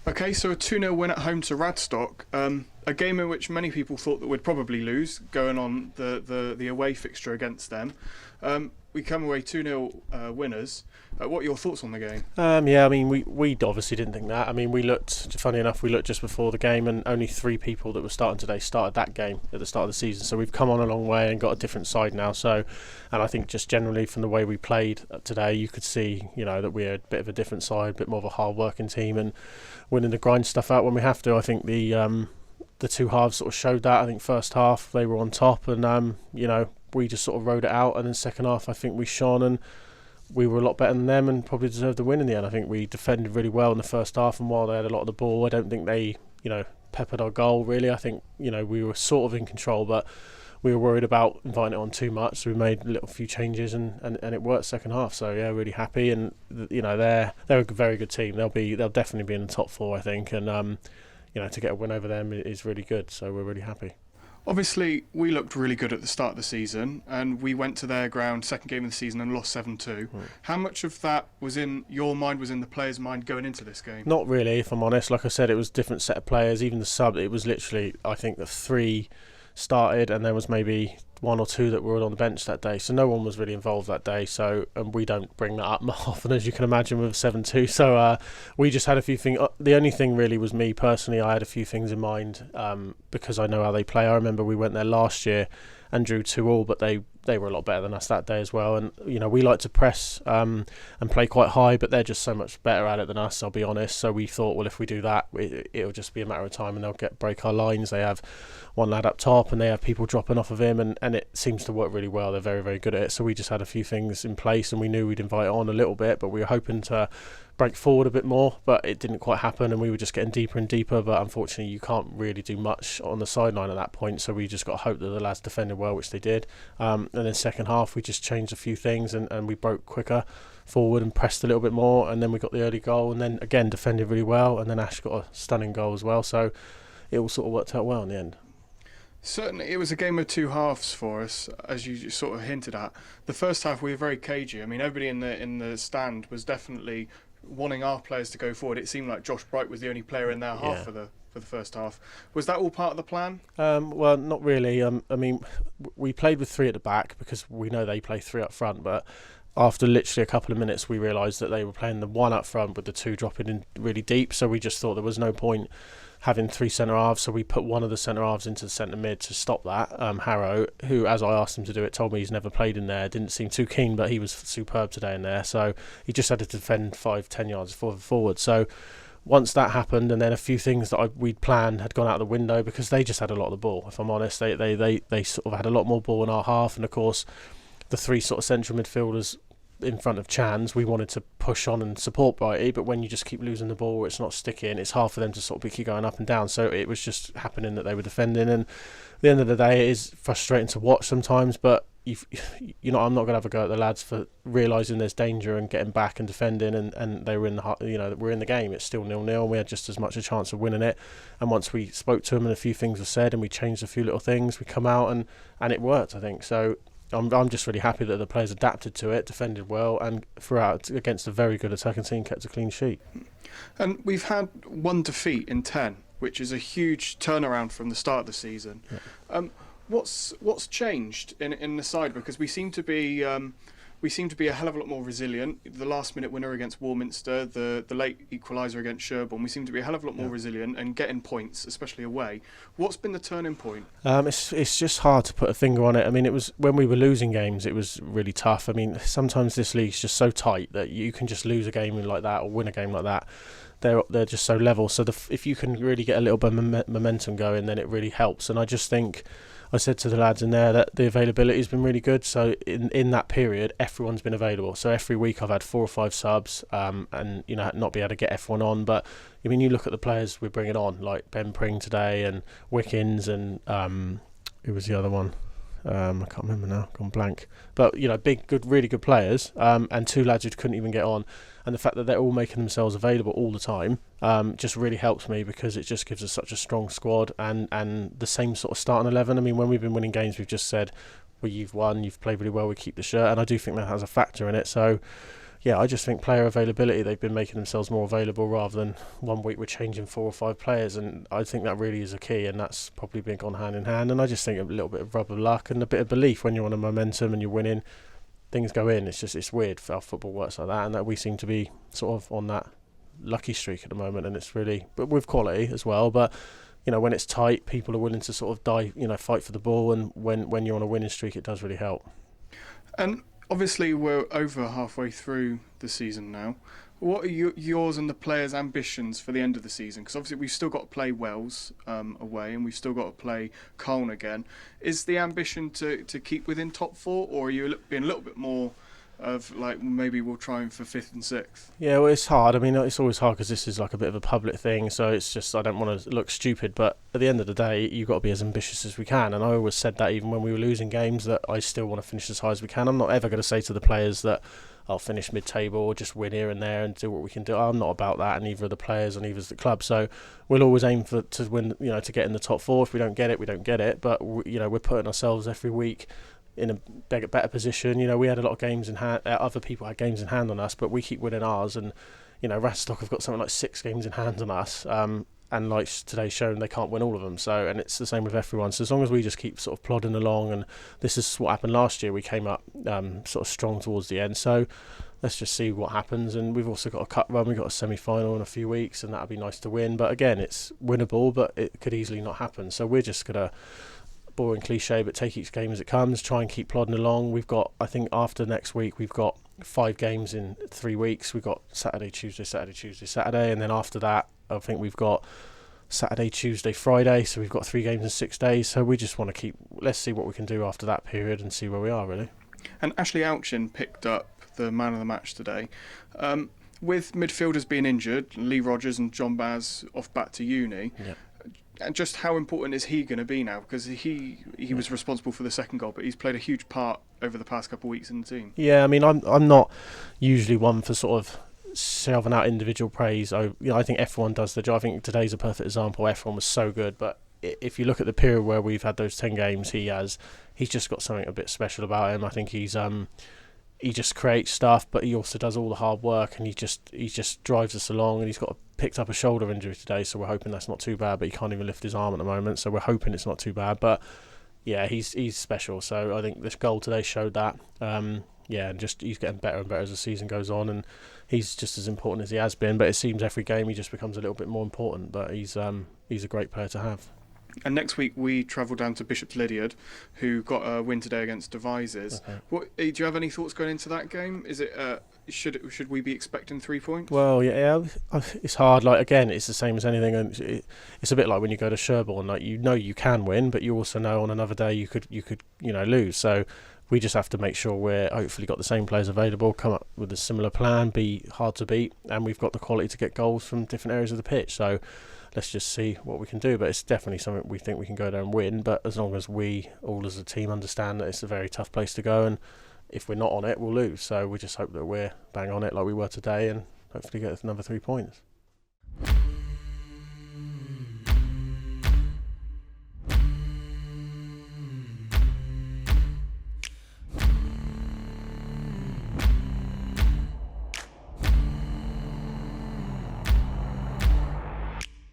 Okay, so a 2-0 win at home to Radstock. A game in which many people thought that we'd probably lose, going on the away fixture against them. We come away 2-0 winners. What are your thoughts on the game? Yeah, I mean, we obviously didn't think that. I mean, funny enough, we looked just before the game, and only 3 people that were starting today started that game at the start of the season. So we've come on a long way and got a different side now. So, and I think just generally from the way we played today, you could see, that we're a bit of a different side, a bit more of a hard-working team, and winning the grind stuff out when we have to. I think the two halves sort of showed that. I think first half they were on top, and we just sort of rode it out, and then second half I think we shone and we were a lot better than them and probably deserved the win in the end. I think we defended really well in the first half, and while they had a lot of the ball, I don't think they peppered our goal really. I think we were sort of in control, but we were worried about inviting it on too much, so we made a few changes and it worked second half. So yeah, really happy, and they're a very good team. They'll definitely be in the top 4, I think, and to get a win over them is really good, so we're really happy. Obviously, we looked really good at the start of the season, and we went to their ground, second game of the season, and lost 7-2. How much of that was in your mind, was in the players' mind going into this game? Not really, if I'm honest. Like I said, it was a different set of players. Even the sub, it was literally, I think, the 3 started, and there was maybe 1 or 2 that were on the bench that day, so no one was really involved that day. So, and we don't bring that up often, as you can imagine, with 7-2. So we just had a few things. The only thing really was me personally. I had a few things in mind because I know how they play. I remember we went there last year and drew 2-2, but they were a lot better than us that day as well. And we like to press and play quite high, but they're just so much better at it than us, I'll be honest. So we thought, well, if we do that, it'll just be a matter of time, and they'll break our lines. They have one lad up top, and they have people dropping off of him, and it seems to work really well. They're very, very good at it. So we just had a few things in place, and we knew we'd invite on a little bit, but we were hoping to break forward a bit more, but it didn't quite happen, and we were just getting deeper and deeper. But unfortunately, you can't really do much on the sideline at that point, so we just got to hope that the lads defended well, which they did. And then second half we just changed a few things, and we broke quicker forward and pressed a little bit more, and then we got the early goal, and then again defended really well, and then Ash got a stunning goal as well. So it all sort of worked out well in the end. Certainly, it was a game of 2 halves for us, as you sort of hinted at. The first half we were very cagey. I mean, everybody in the stand was definitely wanting our players to go forward. It seemed like Josh Bright was the only player in their half for the first half. Was that all part of the plan? Well, not really. I mean, we played with 3 at the back because we know they play 3 up front, but after literally a couple of minutes we realised that they were playing the 1 up front with the 2 dropping in really deep, so we just thought there was no point having 3 centre halves, so we put one of the centre halves into the centre mid to stop that. Harrow, who, as I asked him to do it, told me he's never played in there, didn't seem too keen, but he was superb today in there, so he just had to defend 5-10 yards forward. So once that happened, and then a few things that we'd planned had gone out the window because they just had a lot of the ball, if I'm honest. They sort of had a lot more ball in our half, and of course the 3 sort of central midfielders in front of Chans, we wanted to push on and support Brighty, but when you just keep losing the ball, it's not sticking, it's hard for them to sort of keep going up and down. So it was just happening that they were defending, and at the end of the day it is frustrating to watch sometimes, but I'm not going to have a go at the lads for realising there's danger and getting back and defending, and they were in the we're in the game. It's still 0-0, and we had just as much a chance of winning it. And once we spoke to them and a few things were said and we changed a few little things, we come out and it worked, I think. So I'm just really happy that the players adapted to it, defended well, and throughout against a very good attacking team kept a clean sheet. And we've had 1 defeat in 10, which is a huge turnaround from the start of the season. Yeah. What's changed in the side? Because we seem to be a hell of a lot more resilient. The last minute winner against Warminster, the late equaliser against Sherborne, we seem to be a hell of a lot more resilient and getting points, especially away. What's been the turning point? It's just hard to put a finger on it. I mean, it was when we were losing games, it was really tough. I mean, sometimes this league's just so tight that you can just lose a game like that or win a game like that. They're just so level. So if you can really get a little bit of momentum going, then it really helps. And I just think, I said to the lads in there that the availability has been really good. So in that period, everyone's been available. So every week I've had 4 or 5 subs, and not be able to get everyone on. But I mean, you look at the players we're bringing on, like Ben Pring today, and Wickens, and who was the other one? I can't remember now, gone blank. But big, good, really good players, and 2 lads who couldn't even get on. And the fact that they're all making themselves available all the time just really helps me, because it just gives us such a strong squad and the same sort of starting 11. I mean, when we've been winning games, we've just said, well, you've won, you've played really well, we keep the shirt, and I do think that has a factor in it. So yeah, I just think player availability, they've been making themselves more available rather than one week we're changing 4 or 5 players, and I think that really is a key, and that's probably been gone hand in hand. And I just think a little bit of rub of luck and a bit of belief when you're on a momentum and you're winning, things go in. It's weird how football works like that, and that we seem to be sort of on that lucky streak at the moment, and it's really, but with quality as well. But when it's tight, people are willing to sort of fight for the ball, and when you're on a winning streak, it does really help. And obviously we're over halfway through the season now. What are yours and the players' ambitions for the end of the season? Because obviously we've still got to play Wells away, and we've still got to play Colne again. Is the ambition to keep within top 4, or are you being a little bit more of like maybe we'll try and for 5th and 6th? Yeah, well, it's hard. I mean, it's always hard because this is like a bit of a public thing, so it's just, I don't want to look stupid, but at the end of the day, you've got to be as ambitious as we can, and I always said that even when we were losing games, that I still want to finish as high as we can. I'm not ever going to say to the players that I'll finish mid-table or just win here and there and do what we can do. I'm not about that, and neither are the players and neither is the club. So we'll always aim to win, to get in the top 4. If we don't get it, we don't get it. But we're putting ourselves every week in a better position. We had a lot of games in hand. Other people had games in hand on us, but we keep winning ours. And Radstock have got something like 6 games in hand on us. And like today's shown, they can't win all of them. So, and it's the same with everyone. So as long as we just keep sort of plodding along, and this is what happened last year. We came up sort of strong towards the end. So let's just see what happens. And we've also got a cup run. We've got a semi-final in a few weeks, and that'll be nice to win. But again, it's winnable, but it could easily not happen. So we're just gonna, boring cliche, but take each game as it comes. Try and keep plodding along. We've got, I think, after next week, we've got 5 games in 3 weeks. We've got Saturday, Saturday, and then after that, I think we've got Saturday, Tuesday, Friday. So we've got 3 games in 6 days. So we just want to let's see what we can do after that period and see where we are, really. And Ashley Ouchin picked up the man of the match today. With midfielders being injured, Lee Rogers and John Baz off back to uni. Yeah. And just how important is he going to be now? Because he was responsible for the second goal, but he's played a huge part over the past couple of weeks in the team. Yeah, I mean, I'm not usually one for sort of shelving out individual praise. I think everyone does the job. I think today's a perfect example. Everyone was so good, but if you look at the period where we've had those 10 games, he's just got something a bit special about him. I think he just creates stuff, but he also does all the hard work, and he just drives us along. And he's picked up a shoulder injury today, so we're hoping that's not too bad. But he can't even lift his arm at the moment, so we're hoping it's not too bad. But yeah, he's special. So I think this goal today showed that. And just he's getting better and better as the season goes on, and he's just as important as he has been. But it seems every game he just becomes a little bit more important. But he's a great player to have. And next week we travel down to Bishop's Lydeard, who got a win today against Devizes. Okay. Do you have any thoughts going into that game? Is it should we be expecting 3 points? Well, yeah, it's hard. Like, again, it's the same as anything, and it's a bit like when you go to Sherborne. Like, you can win, but you also know on another day you could lose. So we just have to make sure we're hopefully got the same players available, come up with a similar plan, be hard to beat, and we've got the quality to get goals from different areas of the pitch. So let's just see what we can do. But it's definitely something we think we can go there and win. But as long as we all as a team understand that it's a very tough place to go, and if we're not on it, we'll lose. So we just hope that we're bang on it like we were today, and hopefully get another 3 points.